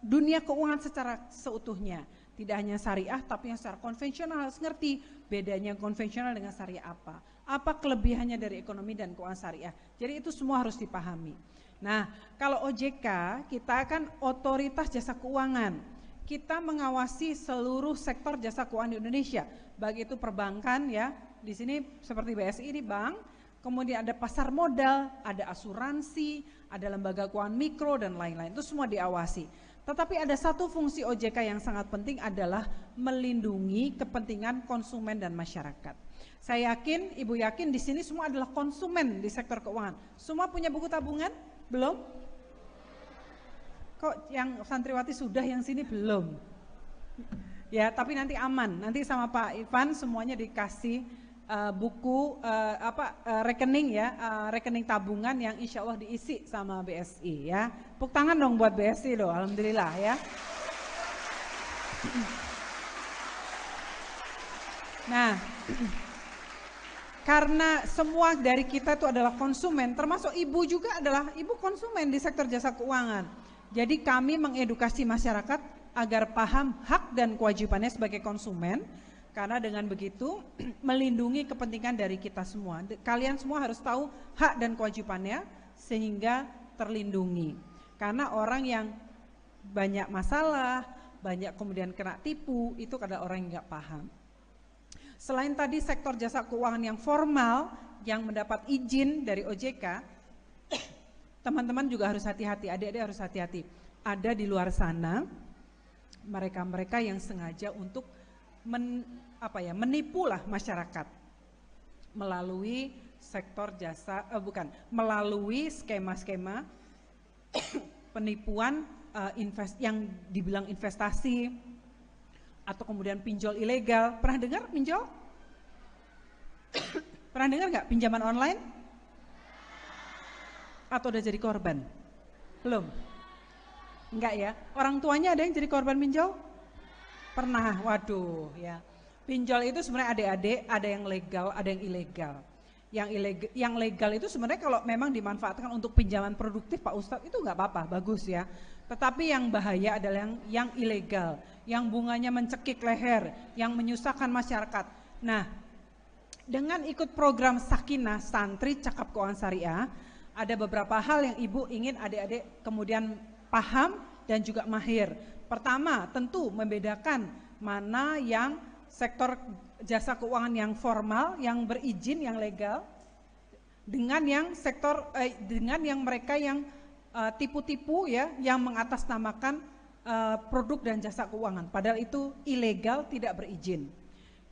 dunia keuangan secara seutuhnya. Tidak hanya syariah tapi yang secara konvensional harus ngerti bedanya konvensional dengan syariah apa kelebihannya dari ekonomi dan keuangan syariah. Jadi itu semua harus dipahami. Nah kalau OJK kita kan otoritas jasa keuangan, kita mengawasi seluruh sektor jasa keuangan di Indonesia, baik itu perbankan ya, di sini seperti BSI ini bank, kemudian ada pasar modal, ada asuransi, ada lembaga keuangan mikro dan lain-lain, itu semua diawasi. Tetapi ada satu fungsi OJK yang sangat penting adalah melindungi kepentingan konsumen dan masyarakat. Saya yakin, Ibu yakin di sini semua adalah konsumen di sektor keuangan. Semua punya buku tabungan? Belum? Kok yang santriwati sudah, yang sini belum? Ya, tapi nanti aman. Nanti sama Pak Ivan semuanya dikasih buku rekening ya, rekening tabungan yang insya Allah diisi sama BSI ya. Tepuk tangan dong buat BSI loh, alhamdulillah ya. Nah, karena semua dari kita itu adalah konsumen, termasuk ibu juga adalah ibu konsumen di sektor jasa keuangan. Jadi kami mengedukasi masyarakat agar paham hak dan kewajibannya sebagai konsumen. Karena dengan begitu melindungi kepentingan dari kita semua. Kalian semua harus tahu hak dan kewajibannya sehingga terlindungi. Karena orang yang banyak masalah, banyak kemudian kena tipu, itu adalah orang yang nggak paham. Selain tadi sektor jasa keuangan yang formal, yang mendapat izin dari OJK, teman-teman juga harus hati-hati, adik-adik harus hati-hati. Ada di luar sana mereka-mereka yang sengaja untuk menipulah masyarakat melalui sektor jasa, melalui skema-skema penipuan yang dibilang investasi atau kemudian pinjol ilegal. Pernah dengar pinjol? Pernah dengar nggak pinjaman online? Atau udah jadi korban? Belum? Enggak ya? Orang tuanya ada yang jadi korban pinjol? Pernah, waduh ya. Pinjol itu sebenarnya adik-adik ada yang legal, ada yang ilegal. Yang legal itu sebenarnya kalau memang dimanfaatkan untuk pinjaman produktif Pak Ustadz itu nggak apa-apa, bagus ya. Tetapi yang bahaya adalah yang ilegal, yang bunganya mencekik leher, yang menyusahkan masyarakat. Nah, dengan ikut program Sakinah Santri Cakap Keuangan Syariah, ada beberapa hal yang Ibu ingin adik-adik kemudian paham dan juga mahir. Pertama, tentu membedakan mana yang sektor jasa keuangan yang formal, yang berizin, yang legal, dengan yang sektor dengan yang mereka yang tipu-tipu ya, yang mengatasnamakan produk dan jasa keuangan. Padahal itu ilegal, tidak berizin.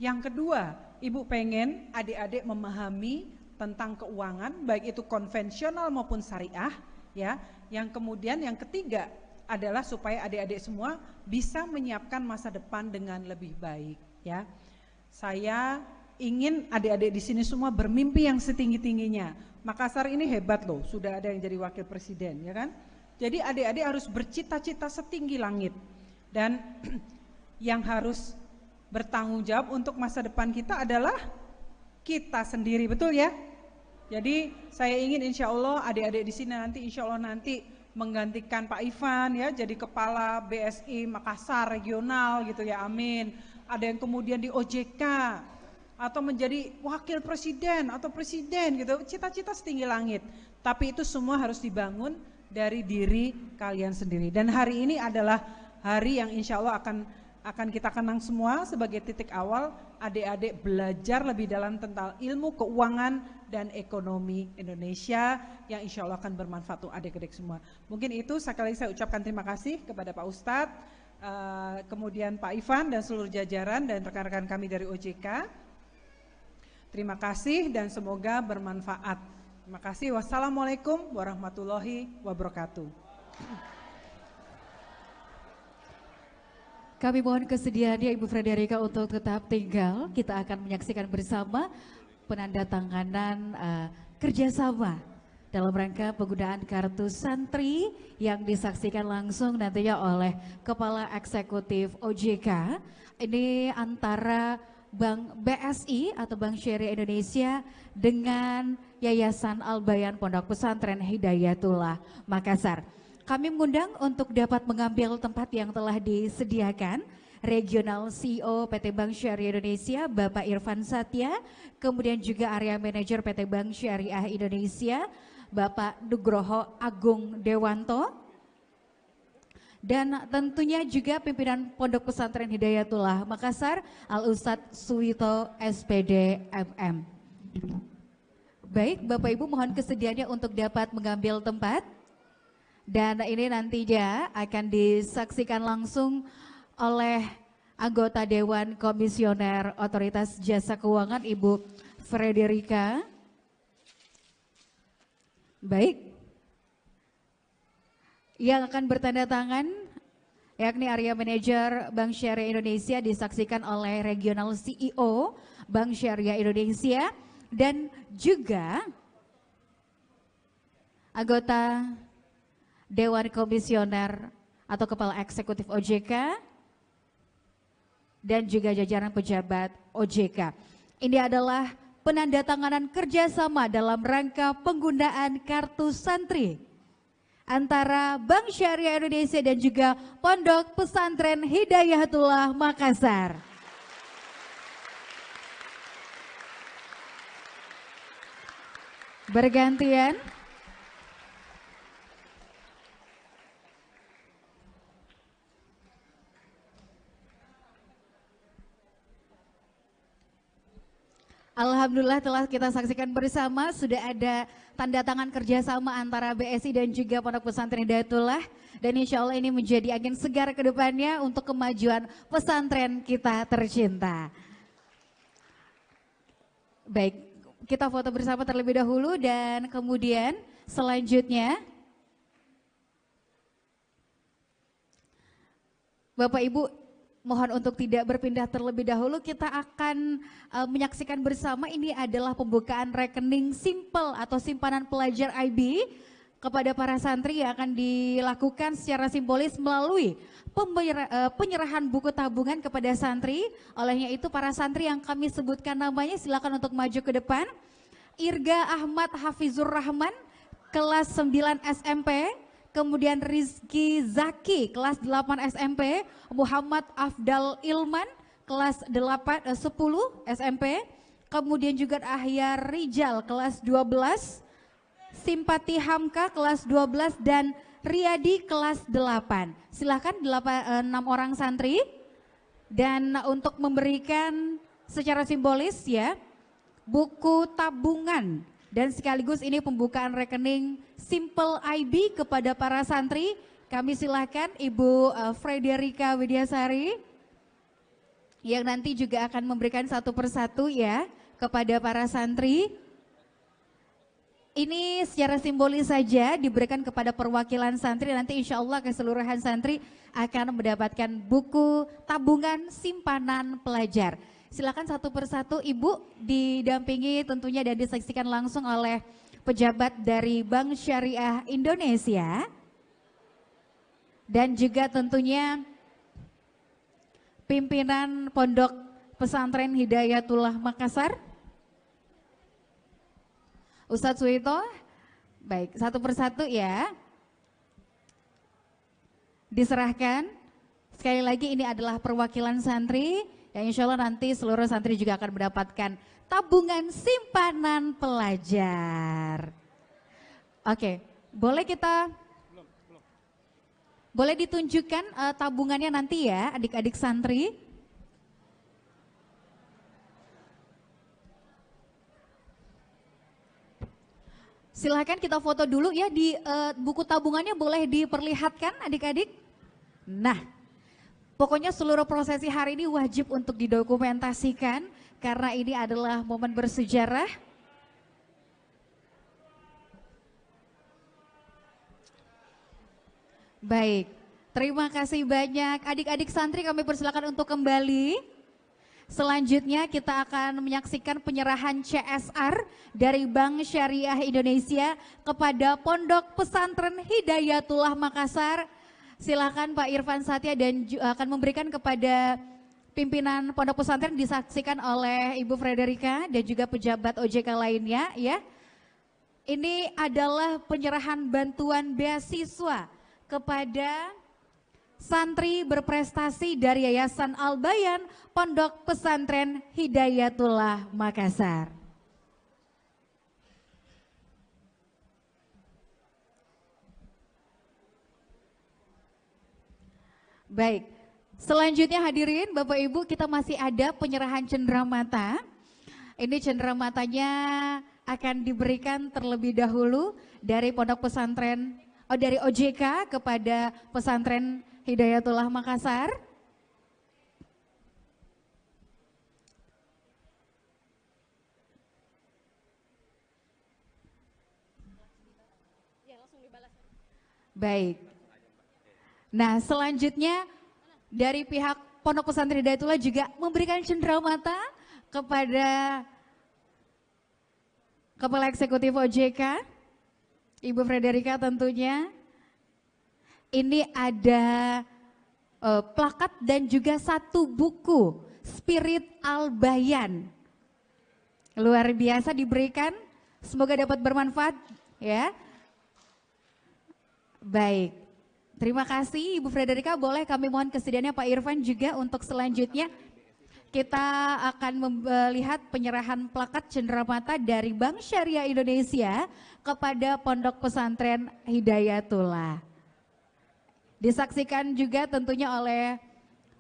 Yang kedua, Ibu pengen adik-adik memahami tentang keuangan, baik itu konvensional maupun syariah, ya. Yang kemudian yang ketiga adalah supaya adik-adik semua bisa menyiapkan masa depan dengan lebih baik, ya. Saya ingin adik-adik di sini semua bermimpi yang setinggi-tingginya. Makassar ini hebat loh, sudah ada yang jadi wakil presiden, ya kan? Jadi adik-adik harus bercita-cita setinggi langit. Dan yang harus bertanggung jawab untuk masa depan kita adalah kita sendiri, betul ya? Jadi saya ingin insya Allah adik-adik di sini nanti insya Allah nanti menggantikan Pak Ivan ya, jadi kepala BSI Makassar regional gitu ya, amin. Ada yang kemudian di OJK atau menjadi wakil presiden atau presiden gitu, cita-cita setinggi langit. Tapi itu semua harus dibangun dari diri kalian sendiri. Dan hari ini adalah hari yang insya Allah akan kita kenang semua sebagai titik awal adik-adik belajar lebih dalam tentang ilmu keuangan dan ekonomi Indonesia yang insya Allah akan bermanfaat untuk adik-adik semua. Mungkin itu sekali lagi saya ucapkan terima kasih kepada Pak Ustadz, kemudian Pak Ivan dan seluruh jajaran dan rekan-rekan kami dari OJK. Terima kasih dan semoga bermanfaat. Terima kasih. Wassalamualaikum warahmatullahi wabarakatuh. Kami mohon kesediaannya Ibu Frederika untuk tetap tinggal. Kita akan menyaksikan bersama penandatanganan kerjasama dalam rangka penggunaan kartu santri yang disaksikan langsung nantinya oleh Kepala Eksekutif OJK. Ini antara Bank BSI atau Bank Syariah Indonesia dengan Yayasan Al-Bayan Pondok Pesantren Hidayatullah Makassar. Kami mengundang untuk dapat mengambil tempat yang telah disediakan Regional CEO PT Bank Syariah Indonesia Bapak Irfan Satya, kemudian juga Area Manager PT Bank Syariah Indonesia Bapak Nugroho Agung Dewanto, dan tentunya juga pimpinan Pondok Pesantren Hidayatullah Makassar Al-Ustadz Suwito SPD MM. Baik, Bapak Ibu mohon kesediaannya untuk dapat mengambil tempat. Dan ini nantinya akan disaksikan langsung oleh anggota Dewan Komisioner Otoritas Jasa Keuangan Ibu Frederika. Baik. Yang akan bertanda tangan yakni Area Manager Bank Syariah Indonesia disaksikan oleh Regional CEO Bank Syariah Indonesia dan juga anggota Dewan Komisioner atau Kepala Eksekutif OJK dan juga jajaran pejabat OJK. Ini adalah penandatanganan kerjasama dalam rangka penggunaan kartu santri antara Bank Syariah Indonesia dan juga Pondok Pesantren Hidayatullah Makassar. Bergantian. Alhamdulillah telah kita saksikan bersama, sudah ada tanda tangan kerjasama antara BSI dan juga Pondok Pesantren Hidayatullah. Dan insya Allah ini menjadi angin segar ke depannya untuk kemajuan pesantren kita tercinta. Baik, kita foto bersama terlebih dahulu dan kemudian selanjutnya Bapak Ibu mohon untuk tidak berpindah terlebih dahulu, kita akan menyaksikan bersama ini adalah pembukaan rekening simple atau simpanan pelajar IB kepada para santri yang akan dilakukan secara simbolis melalui penyerahan buku tabungan kepada santri. Olehnya itu para santri yang kami sebutkan namanya silakan untuk maju ke depan. Irga Ahmad Hafizur Rahman kelas 9 SMP. Kemudian Rizky Zaki kelas 8 SMP, Muhammad Afdal Ilman kelas 10 SMP, kemudian juga Ahyar Rijal kelas 12, Simpati Hamka kelas 12 dan Riyadi kelas 8. Silahkan 6 orang santri dan untuk memberikan secara simbolis ya buku tabungan dan sekaligus ini pembukaan rekening Simple IB kepada para santri. Kami silakan Ibu Frederika Widyasari yang nanti juga akan memberikan satu persatu ya kepada para santri. Ini secara simbolis saja diberikan kepada perwakilan santri, nanti insya Allah keseluruhan santri akan mendapatkan buku tabungan simpanan pelajar. silakan satu persatu Ibu didampingi tentunya dan disaksikan langsung oleh pejabat dari Bank Syariah Indonesia dan juga tentunya pimpinan Pondok Pesantren Hidayatullah Makassar. Ustadz Suwito, baik satu persatu ya. Diserahkan, sekali lagi ini adalah perwakilan santri, yang insya Allah nanti seluruh santri juga akan mendapatkan tabungan simpanan pelajar. Oke, boleh kita, boleh ditunjukkan tabungannya nanti ya adik-adik santri. Silahkan kita foto dulu ya di buku tabungannya boleh diperlihatkan adik-adik. Nah, pokoknya seluruh prosesi hari ini wajib untuk didokumentasikan karena ini adalah momen bersejarah. Baik, terima kasih banyak adik-adik santri, kami persilakan untuk kembali. Selanjutnya kita akan menyaksikan penyerahan CSR dari Bank Syariah Indonesia kepada Pondok Pesantren Hidayatullah Makassar. Silakan Pak Irfan Satya dan akan memberikan kepada pimpinan Pondok Pesantren, disaksikan oleh Ibu Frederika dan juga pejabat OJK lainnya ya. Ini adalah penyerahan bantuan beasiswa kepada santri berprestasi dari Yayasan Al-Bayan Pondok Pesantren Hidayatullah Makassar. Baik, selanjutnya hadirin Bapak Ibu, kita masih ada penyerahan cenderamata. Ini cendeраmatanya akan diberikan terlebih dahulu dari Pondok Pesantren, dari OJK kepada Pesantren Hidayatullah Makassar. Baik. Nah, selanjutnya dari pihak Pondok Pesantren Hidayatullah juga memberikan cenderamata kepada Kepala Eksekutif OJK, Ibu Frederika tentunya. Ini ada plakat dan juga satu buku Spirit Al-Bayan. Luar biasa diberikan, semoga dapat bermanfaat ya. Baik, terima kasih Ibu Frederika, boleh kami mohon kesediaannya Pak Irfan juga untuk selanjutnya. Kita akan melihat penyerahan plakat cenderamata dari Bank Syariah Indonesia kepada Pondok Pesantren Hidayatullah. Disaksikan juga tentunya oleh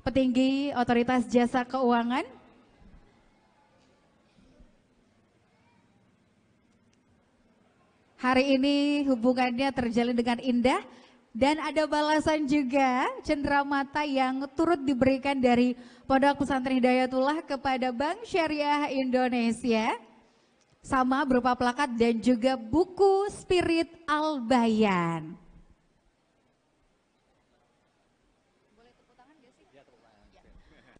petinggi Otoritas Jasa Keuangan. Hari ini hubungannya terjalin dengan indah dan ada balasan juga cenderamata yang turut diberikan dari Pondok Pesantren Hidayatullah kepada Bank Syariah Indonesia. Sama berupa plakat dan juga buku Spirit Al-Bayan.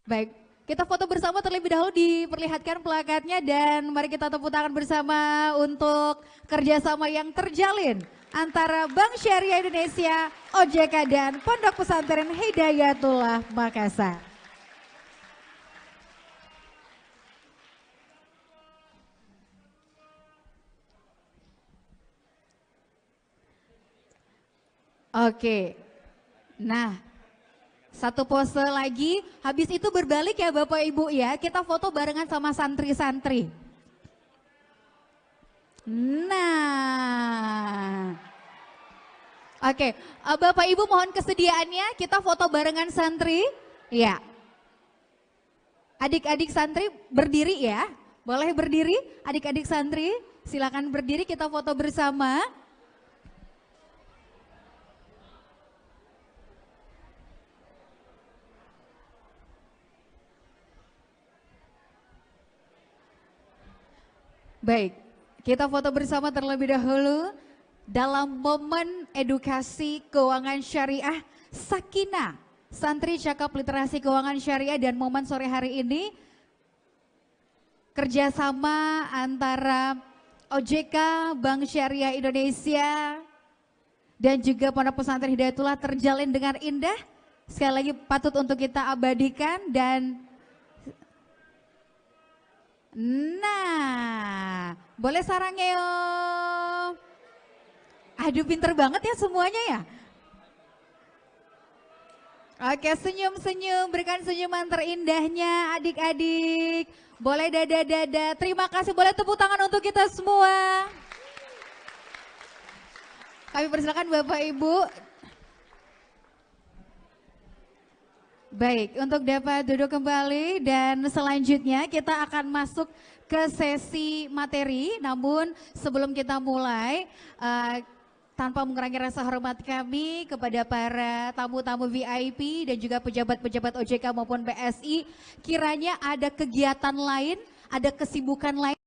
Baik, kita foto bersama terlebih dahulu, diperlihatkan plakatnya dan mari kita tepuk tangan bersama untuk kerjasama yang terjalin antara Bank Syariah Indonesia, OJK dan Pondok Pesantren Hidayatullah Makassar. Oke, nah satu pose lagi, habis itu berbalik ya Bapak Ibu ya, kita foto barengan sama santri-santri. Nah, oke, Bapak Ibu mohon kesediaannya, kita foto barengan santri. Ya, adik-adik santri berdiri ya, boleh berdiri adik-adik santri, silakan berdiri kita foto bersama. Baik, kita foto bersama terlebih dahulu dalam momen edukasi keuangan syariah Sakinah, Santri Cakap Literasi Keuangan Syariah, dan momen sore hari ini kerjasama antara OJK, Bank Syariah Indonesia, dan juga Pondok Pesantren Hidayatullah terjalin dengan indah. Sekali lagi patut untuk kita abadikan dan nah, boleh sarangnya. Aduh, pinter banget ya semuanya ya. Oke, senyum-senyum, berikan senyuman terindahnya adik-adik. Boleh dada-dada, terima kasih, boleh tepuk tangan untuk kita semua. Kami persilakan Bapak Ibu. Baik, untuk dapat duduk kembali dan selanjutnya kita akan masuk ke sesi materi. Namun sebelum kita mulai, tanpa mengurangi rasa hormat kami kepada para tamu-tamu VIP dan juga pejabat-pejabat OJK maupun PSI, kiranya ada kegiatan lain, ada kesibukan lain